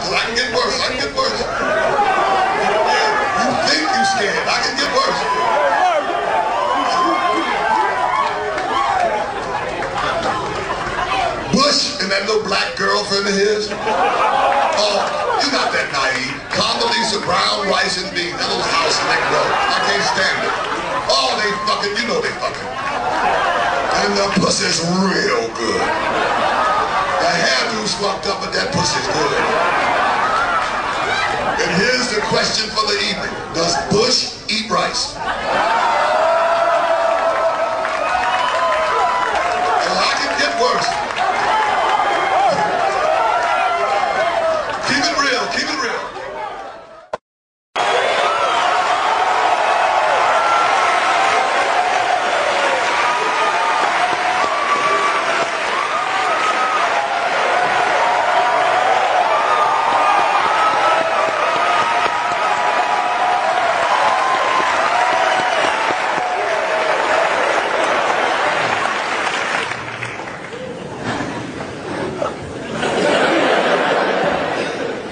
because I can get worse. I can get worse. You think you're scared. I can get worse. Bush and that little black girlfriend of his. Oh, you're not that naive. Condoleezza Brown, rice and beans. That little house next door. I can't stand it. Oh, they fucking, you know they fucking. And the pussy's real good. The hairdo's fucked up, but that pussy's good. And here's the question for the evening. Does Bush eat rice? And I can get worse. Keep it real, keep it real.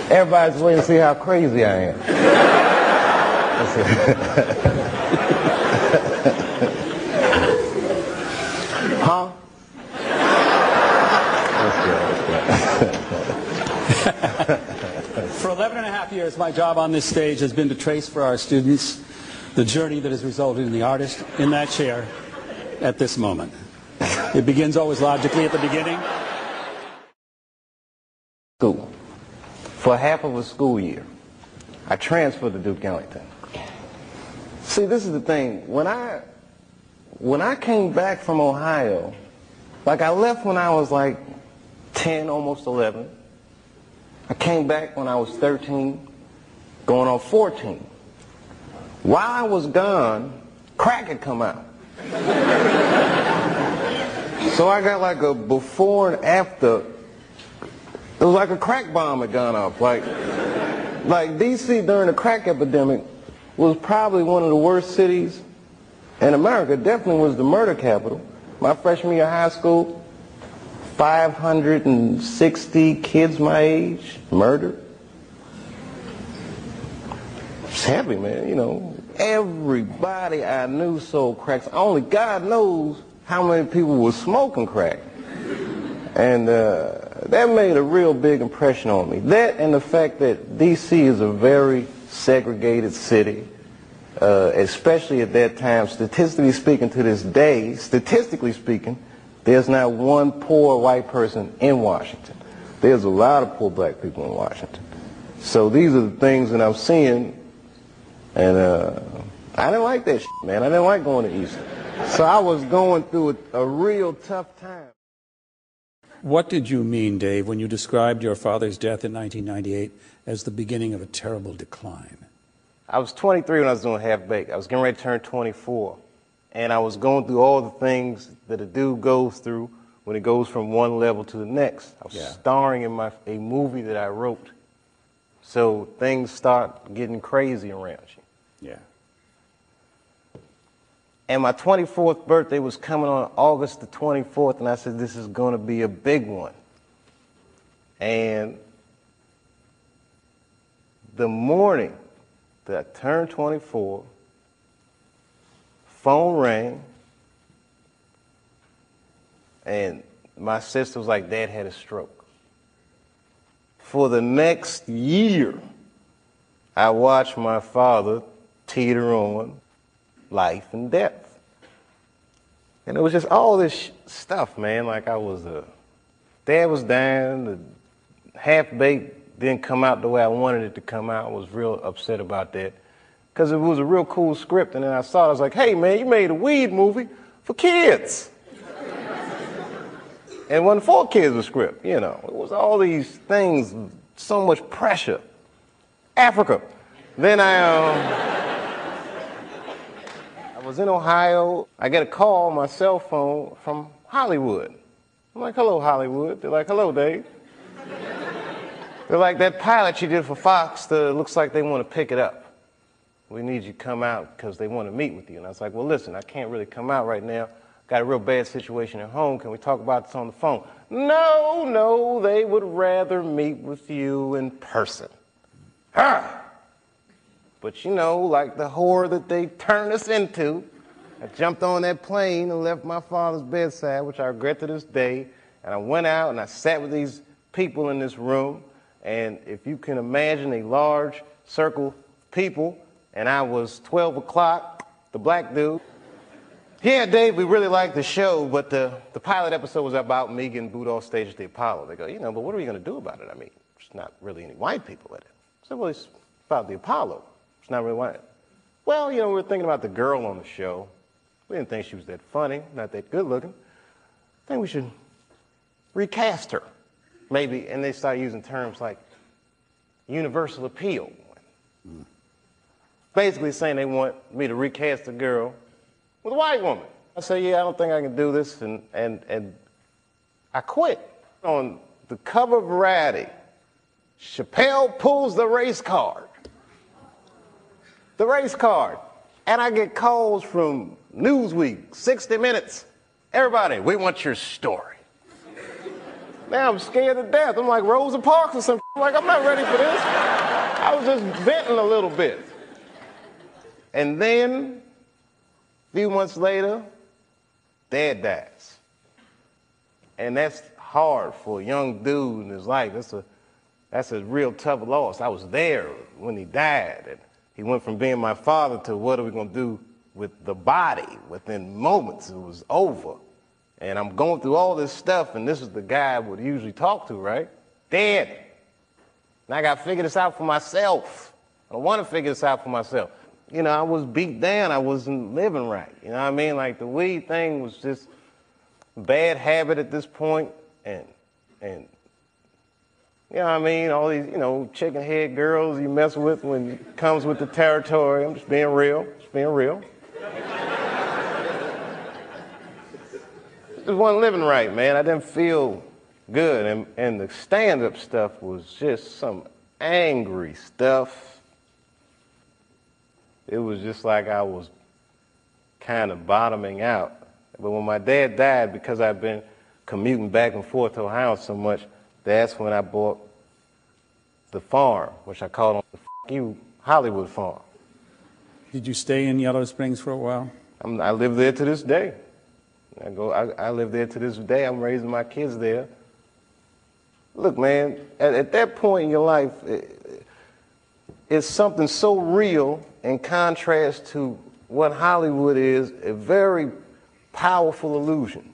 Everybody's waiting to see how crazy I am. Huh? For 11 and a half years, my job on this stage has been to trace for our students the journey that has resulted in the artist in that chair at this moment. It begins always logically at the beginning. School. For half of a school year, I transferred to Duke Ellington. See, this is the thing. When I came back from Ohio, like I left when I was like 10, almost 11. I came back when I was 13, going on 14. While I was gone, crack had come out. So I got like a before and after. It was like a crack bomb had gone off. Like D.C. during the crack epidemic was probably one of the worst cities in America. It definitely was the murder capital. My freshman year of high school, 560 kids my age murdered. It's heavy, man, you know. Everybody I knew sold cracks. Only God knows how many people were smoking crack. And that made a real big impression on me. That and the fact that D.C. is a very segregated city, especially at that time. Statistically speaking, to this day, statistically speaking, there's not one poor white person in Washington. There's a lot of poor black people in Washington. So these are the things that I'm seeing, and I didn't like that shit, man. I didn't like going to Eastern. So I was going through a real tough time. What did you mean, Dave, when you described your father's death in 1998 as the beginning of a terrible decline? I was 23 when I was doing Half Baked. I was getting ready to turn 24. And I was going through all the things that a dude goes through when it goes from one level to the next. I was starring in a movie that I wrote. So things start getting crazy around you. Yeah. And my 24th birthday was coming on August the 24th, and I said, this is going to be a big one. And the morning that I turned 24, phone rang, and my sister was like, Dad had a stroke. For the next year, I watched my father teeter on life and death. And it was just all this stuff, man. Like Dad was dying, the Half Baked didn't come out the way I wanted it to come out. I was real upset about that. Because it was a real cool script, and then I saw it, I was like, hey man, you made a weed movie for kids. And it wasn't for kids, the script, you know. It was all these things, so much pressure. Africa. Then I was in Ohio. I get a call on my cell phone from Hollywood. I'm like, hello, Hollywood. They're like, hello, Dave. They're like, that pilot you did for Fox, looks like they want to pick it up. We need you to come out because they want to meet with you. And I was like, well, listen, I can't really come out right now. got a real bad situation at home. Can we talk about this on the phone? No, no, they would rather meet with you in person. But you know, like the whore that they turned us into, I jumped on that plane and left my father's bedside, which I regret to this day, and I went out and I sat with these people in this room, and if you can imagine a large circle of people, and I was 12 o'clock, the black dude. Yeah, Dave, we really liked the show, but the pilot episode was about me getting booed off stage at the Apollo. They go, you know, but what are we going to do about it? I mean, there's not really any white people in it. I said, well, it's about the Apollo. It's not really white. Well, you know, we were thinking about the girl on the show. We didn't think she was that funny, not that good looking. I think we should recast her, maybe. And they started using terms like universal appeal. Basically saying they want me to recast a girl with a white woman. I said, yeah, I don't think I can do this, and I quit. On the cover of Variety, Chappelle pulls the race card. The race card. And I get calls from Newsweek, 60 Minutes. Everybody, we want your story. Now I'm scared to death. I'm like Rosa Parks or something. Like, I'm not ready for this. I was just venting a little bit. And then, a few months later, Dad dies. And that's hard for a young dude in his life. That's a real tough loss. I was there when he died. And he went from being my father to what are we going to do with the body? Within moments, it was over. And I'm going through all this stuff, and this is the guy I would usually talk to, right? Dead. And I got to figure this out for myself. I don't want to figure this out for myself. You know, I was beat down. I wasn't living right. You know what I mean? Like, the weed thing was just a bad habit at this point. And you know what I mean? All these, you know, chicken head girls you mess with when it comes with the territory. I'm just being real. Just being real. Just wasn't living right, man. I didn't feel good. And the stand-up stuff was just some angry stuff. It was just like I was kind of bottoming out. But when my dad died, because I'd been commuting back and forth to Ohio so much, that's when I bought the farm, which I called the you Hollywood farm. Did you stay in Yellow Springs for a while? I live there to this day. I live there to this day. I'm raising my kids there. Look, man, at that point in your life, it's something so real in contrast to what Hollywood is, a very powerful illusion.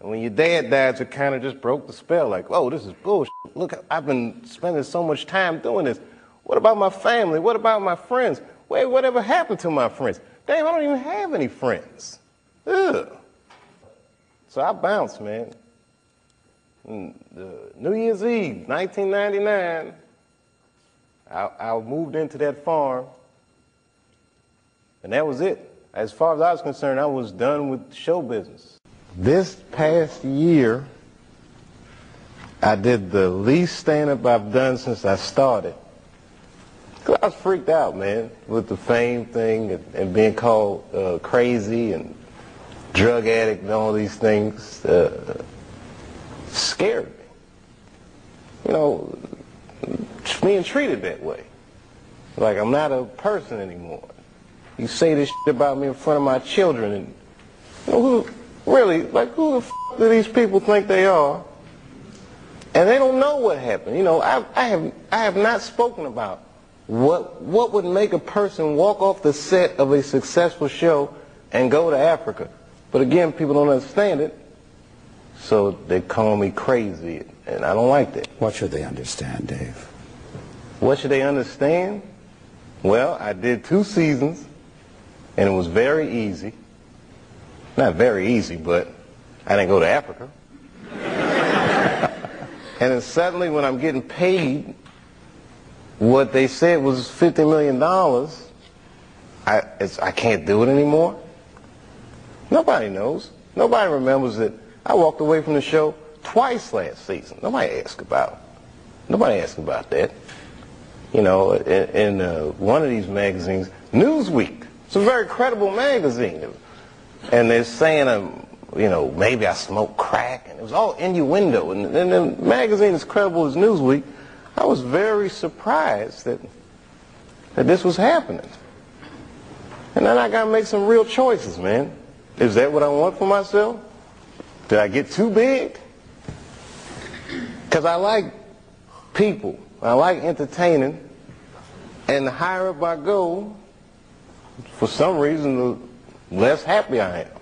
And when your dad died, it kind of just broke the spell. Like, oh, this is bullshit. Look, I've been spending so much time doing this. What about my family? What about my friends? Wait, whatever happened to my friends? Damn, I don't even have any friends. Ugh. So I bounced, man. New Year's Eve, 1999, I moved into that farm, and that was it. As far as I was concerned, I was done with show business. This past year, I did the least stand-up I've done since I started. 'Cause I was freaked out, man, with the fame thing and being called crazy and drug addict and all these things. Scared me. You know, being treated that way. Like I'm not a person anymore. You say this shit about me in front of my children, and you know, who the f do these people think they are? And they don't know what happened. You know, I have not spoken about what would make a person walk off the set of a successful show and go to Africa. But again, people don't understand it, so they call me crazy, and I don't like that. What should they understand, Dave? What should they understand? Well, I did 2 seasons, and it was very easy. Not very easy, but I didn't go to Africa. And then suddenly, when I'm getting paid what they said was $50 million, I can't do it anymore. Nobody knows. Nobody remembers that I walked away from the show twice last season. Nobody asked about that. You know, in one of these magazines, Newsweek, it's a very credible magazine. And they're saying, you know, maybe I smoke crack, and it was all innuendo. And the magazine, as credible as Newsweek, I was very surprised that this was happening. And then I got to make some real choices, man. Is that what I want for myself? Did I get too big? Because I like people. I like entertaining. And the higher up I go, for some reason, the less happy I am.